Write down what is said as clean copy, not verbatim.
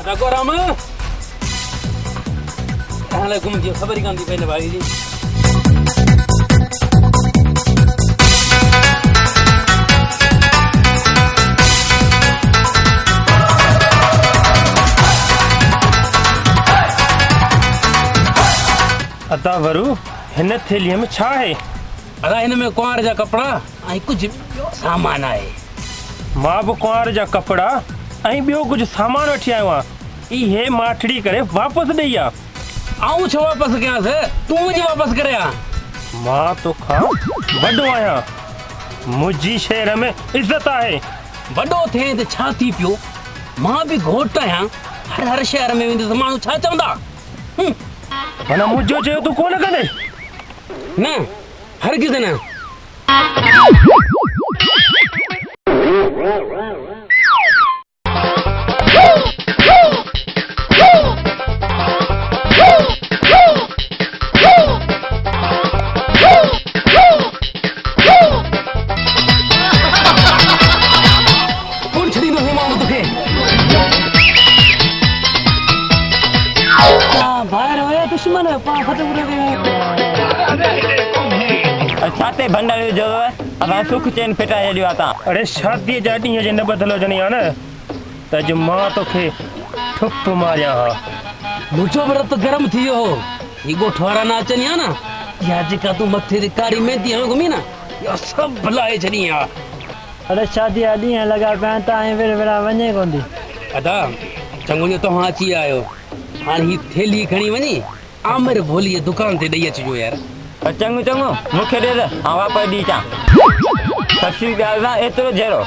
रघु राम हाणे घुम जी ख़बर ही कान थी पए भाई जी अता वरु हिन थैलीअ में छा है? अदा इन में कुंवार जा कपड़ा ऐं कुछ सामान है। मां भी कुंवार जा कपड़ा ऐं ॿियो कुझु सामान वठी आयो आहियां। इहे माठड़ी करे वापसि ॾेई आ। आऊं छो वापसि कयांसि तूं मुंहिंजी वापसि करे आ। मां तोखां वॾो आहियां। मुंहिंजी शहर में इज़त आहे। वॾो थिए त छा थी पियो मां बि घोट आहियां। हर शहर में वेंदे त माण्हू छा चवंदा माना मुंहिंजो चयो तूं कोन कंदे न हरगिज़ न दुश्मन छाते भंडारे जो असां सुख चैन फिटाए छॾियो आहे तव्हां। अरे शादीअ जा ॾींहं जे न ॿधल हुजणी आहे न त अॼु मां तोखे ठुप मारियां हा। मुंहिंजो बि रत गरम थी वियो हो। ही ॻोठ वारा न अचनि हा न इहा जेका तूं मथे ते कारी मेहंदी हणो घुमी न इहा सभु भुलाए छॾी हा। अरे शादीअ जा ॾींहं लॻा पिया तव्हां विर विरा वञे कोन थी। अदा चङो जो तव्हां अची आहियो हाणे ही थैली खणी वञी आमिर भोली दुकान ते ॾेई अचिजो यार। चङो चङो मूंखे ॾे त वापसि ॾी अचां। सची ॻाल्हि सां एतिरो जहिड़ो